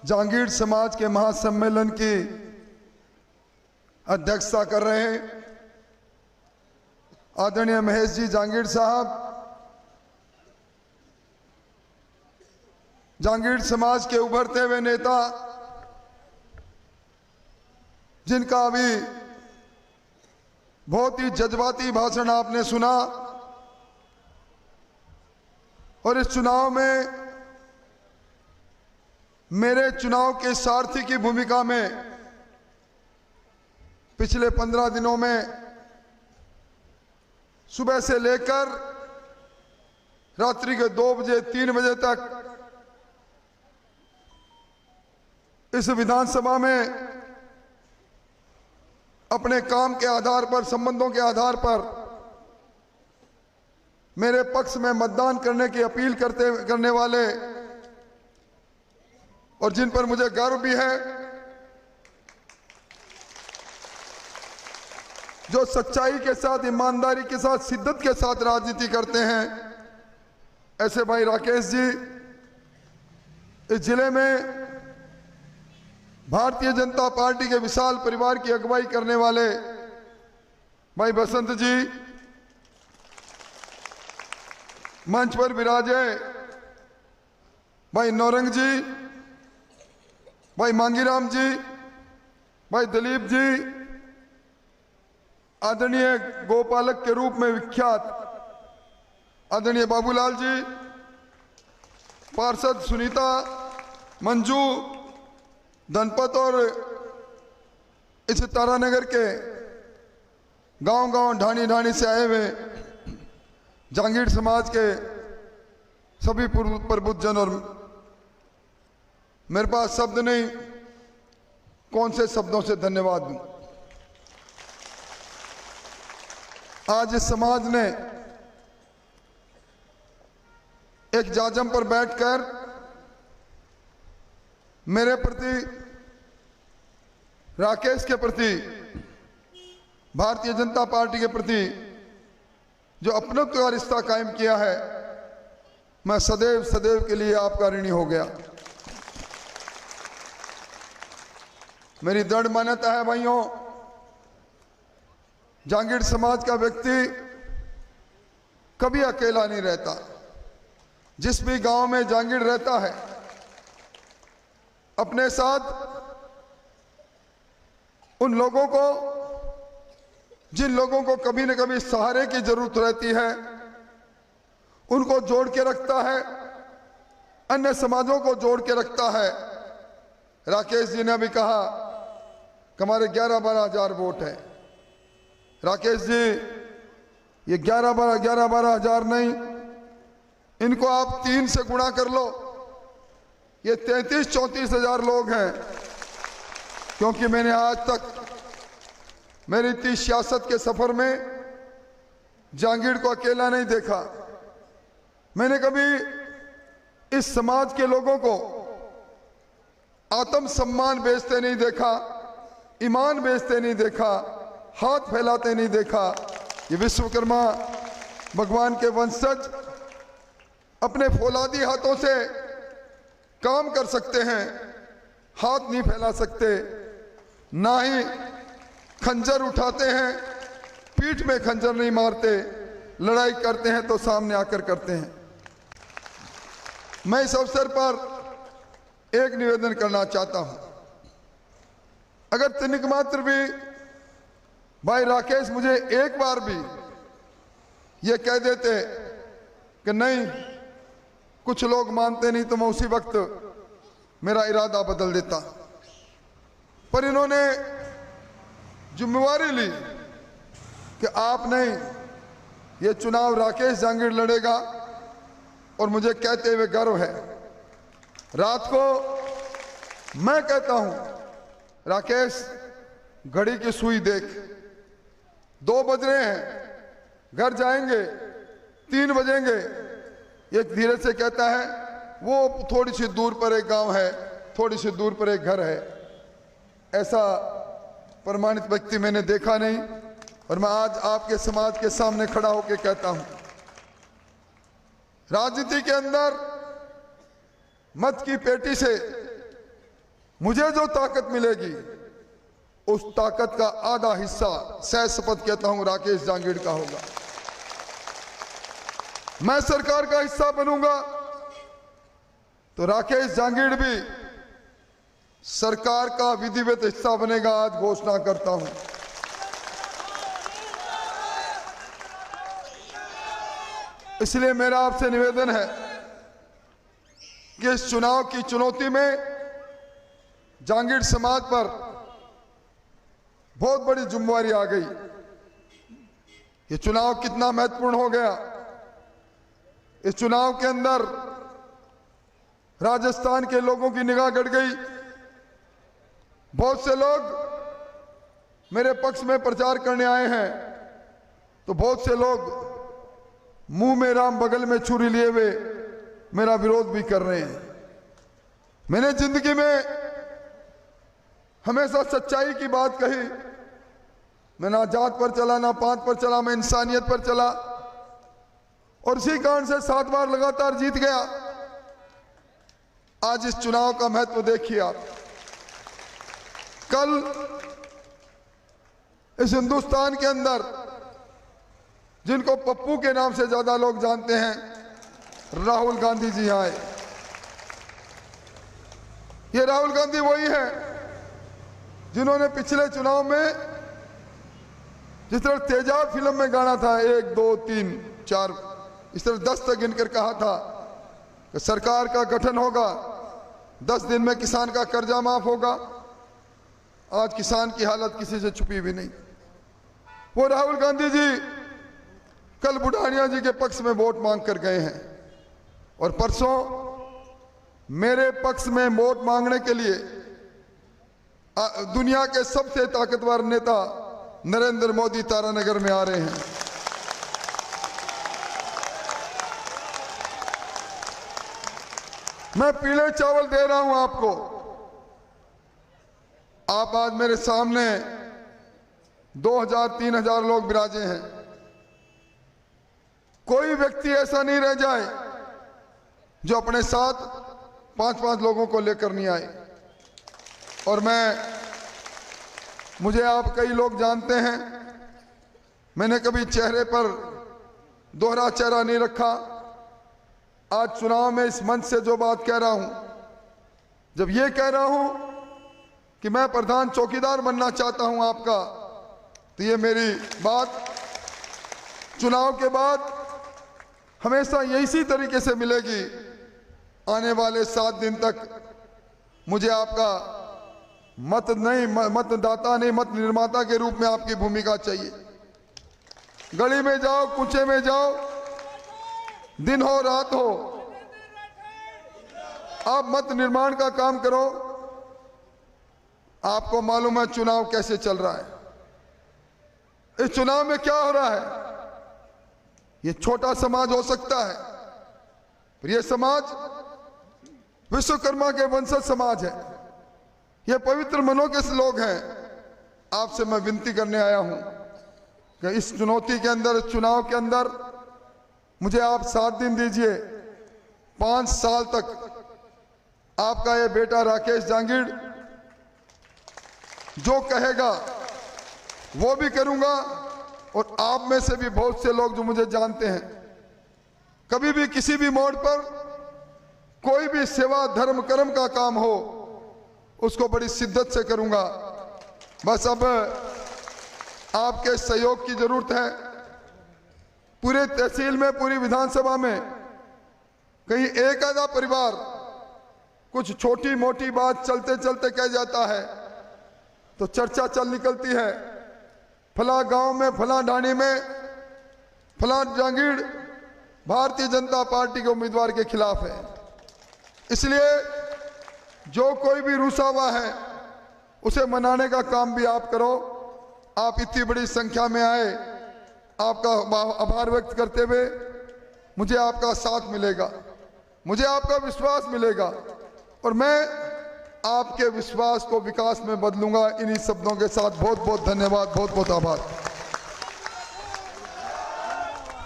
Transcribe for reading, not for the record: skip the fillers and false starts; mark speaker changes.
Speaker 1: जांगीड़ समाज के महासम्मेलन की अध्यक्षता कर रहे हैं आदरणीय महेश जी जांगीड़ साहब, जांगीड़ समाज के उभरते हुए नेता जिनका अभी बहुत ही जज्बाती भाषण आपने सुना और इस चुनाव में मेरे चुनाव के सारथी की भूमिका में पिछले 15 दिनों में सुबह से लेकर रात्रि के 2 बजे 3 बजे तक इस विधानसभा में अपने काम के आधार पर, संबंधों के आधार पर मेरे पक्ष में मतदान करने की अपील करने वाले और जिन पर मुझे गर्व भी है, जो सच्चाई के साथ, ईमानदारी के साथ, शिद्दत के साथ राजनीति करते हैं, ऐसे भाई राकेश जी इस जिले में भारतीय जनता पार्टी के विशाल परिवार की अगुवाई करने वाले भाई बसंत जी, मंच पर विराजे भाई नौरंग जी, भाई मांगीराम जी, भाई दिलीप जी, आदरणीय गोपालक के रूप में विख्यात आदरणीय बाबूलाल जी, पार्षद सुनीता, मंजू, धनपत और इस तारानगर के गांव-गांव, ढाणी-ढाणी से आए हुए जांगीड़ समाज के सभी प्रबुद्धजन, और मेरे पास शब्द नहीं, कौन से शब्दों से धन्यवाद दूं। आज इस समाज ने एक जाजम पर बैठकर मेरे प्रति, राकेश के प्रति, भारतीय जनता पार्टी के प्रति जो अपनत्व का रिश्ता कायम किया है, मैं सदैव सदैव के लिए आपका ऋणी हो गया। मेरी दृढ़ मान्यता है भाइयों, जांगीड़ समाज का व्यक्ति कभी अकेला नहीं रहता। जिस भी गांव में जांगीड़ रहता है, अपने साथ उन लोगों को, जिन लोगों को कभी न कभी सहारे की जरूरत रहती है, उनको जोड़ के रखता है, अन्य समाजों को जोड़ के रखता है। राकेश जी ने अभी कहा कि हमारे 11-12 हजार वोट है। राकेश जी, ये 11-12 हजार नहीं, इनको आप 3 से गुणा कर लो, ये 33-34 हजार लोग हैं। क्योंकि मैंने आज तक मेरी 30 सियासत के सफर में जांगीड़ को अकेला नहीं देखा। मैंने कभी इस समाज के लोगों को आत्मसम्मान बेचते नहीं देखा, ईमान बेचते नहीं देखा, हाथ फैलाते नहीं देखा। ये विश्वकर्मा भगवान के वंशज अपने फौलादी हाथों से काम कर सकते हैं, हाथ नहीं फैला सकते, ना ही खंजर उठाते हैं, पीठ में खंजर नहीं मारते, लड़ाई करते हैं तो सामने आकर करते हैं। मैं इस अवसर पर एक निवेदन करना चाहता हूं, अगर तनिक मात्र भी भाई राकेश मुझे एक बार भी ये कह देते कि नहीं, कुछ लोग मानते नहीं, तो मैं उसी वक्त मेरा इरादा बदल देता। पर इन्होंने जिम्मेवारी ली कि आप नहीं, ये चुनाव राकेश जांगीड़ लड़ेगा, और मुझे कहते हुए गर्व है। रात को मैं कहता हूं, राकेश घड़ी की सुई देख, 2 बज रहे हैं, घर जाएंगे, 3 बजेंगे। एक धीरे से कहता है, वो थोड़ी सी दूर पर एक गांव है, थोड़ी सी दूर पर एक घर है। ऐसा प्रमाणित व्यक्ति मैंने देखा नहीं, और मैं आज आपके समाज के सामने खड़ा होकर कहता हूं, राजनीति के अंदर मत की पेटी से मुझे जो ताकत मिलेगी उस ताकत का आधा हिस्सा सह शपथ कहता हूं राकेश जांगीड़ का होगा। मैं सरकार का हिस्सा बनूंगा तो राकेश जांगीड़ भी सरकार का विधिवत हिस्सा बनेगा। आज घोषणा करता हूं। इसलिए मेरा आपसे निवेदन है कि इस चुनाव की चुनौती में जांगीड़ समाज पर बहुत बड़ी जिम्मेवारी आ गई। ये चुनाव कितना महत्वपूर्ण हो गया। इस चुनाव के अंदर राजस्थान के लोगों की निगाह गड़ गई। बहुत से लोग मेरे पक्ष में प्रचार करने आए हैं तो बहुत से लोग मुंह में राम बगल में छुरी लिए हुए मेरा विरोध भी कर रहे हैं। मैंने जिंदगी में हमेशा सच्चाई की बात कही। मैं ना जात पर चला, ना पांच पर चला, मैं इंसानियत पर चला और इसी कारण से 7 बार लगातार जीत गया। आज इस चुनाव का महत्व देखिए आप। कल इस हिंदुस्तान के अंदर जिनको पप्पू के नाम से ज्यादा लोग जानते हैं, राहुल गांधी जी आए। ये राहुल गांधी वही है जिन्होंने पिछले चुनाव में जिस तरह तेजाब फिल्म में गाना था 1 2 3 4 इस तरह 10 तक गिनकर कहा था कि सरकार का गठन होगा, 10 दिन में किसान का कर्जा माफ होगा। आज किसान की हालत किसी से छुपी भी नहीं। वो राहुल गांधी जी कल बुढ़ानिया जी के पक्ष में वोट मांग कर गए हैं और परसों मेरे पक्ष में वोट मांगने के लिए दुनिया के सबसे ताकतवर नेता नरेंद्र मोदी तारानगर में आ रहे हैं। मैं पीले चावल दे रहा हूं आपको। आप आज मेरे सामने 2000-3000 लोग विराजे हैं। कोई व्यक्ति ऐसा नहीं रह जाए जो अपने साथ 5-5 लोगों को लेकर नहीं आए। और मुझे आप कई लोग जानते हैं। मैंने कभी चेहरे पर दोहरा चेहरा नहीं रखा। आज चुनाव में इस मंच से जो बात कह रहा हूं, जब ये कह रहा हूं कि मैं प्रधान चौकीदार बनना चाहता हूं आपका, तो ये मेरी बात चुनाव के बाद हमेशा इसी तरीके से मिलेगी। आने वाले 7 दिन तक मुझे आपका मतदाता नहीं, मत निर्माता के रूप में आपकी भूमिका चाहिए। गली में जाओ, कूचे में जाओ, दिन हो रात हो, आप मत निर्माण का काम करो। आपको मालूम है चुनाव कैसे चल रहा है। इस चुनाव में क्या हो रहा है। ये छोटा समाज हो सकता है पर यह समाज विश्वकर्मा के वंशज समाज है। ये पवित्र मनों के लोग हैं। आपसे मैं विनती करने आया हूं कि इस चुनौती के अंदर, चुनाव के अंदर मुझे आप 7 दिन दीजिए। 5 साल तक आपका ये बेटा राकेश जांगीड़ जो कहेगा वो भी करूंगा। और आप में से भी बहुत से लोग जो मुझे जानते हैं, कभी भी किसी भी मोड़ पर कोई भी सेवा धर्म कर्म का काम हो उसको बड़ी शिद्दत से करूंगा। बस अब आपके सहयोग की जरूरत है। पूरे तहसील में, पूरी विधानसभा में कहीं एक आधा परिवार कुछ छोटी मोटी बात चलते चलते कह जाता है तो चर्चा चल निकलती है, फला गांव में, फला ढाणी में फला जांगीड़ भारतीय जनता पार्टी के उम्मीदवार के खिलाफ है। इसलिए जो कोई भी रूसा हुआ है उसे मनाने का काम भी आप करो। आप इतनी बड़ी संख्या में आए, आपका आभार व्यक्त करते हुए मुझे आपका साथ मिलेगा, मुझे आपका विश्वास मिलेगा और मैं आपके विश्वास को विकास में बदलूंगा। इन्हीं शब्दों के साथ बहुत बहुत धन्यवाद, बहुत बहुत आभार।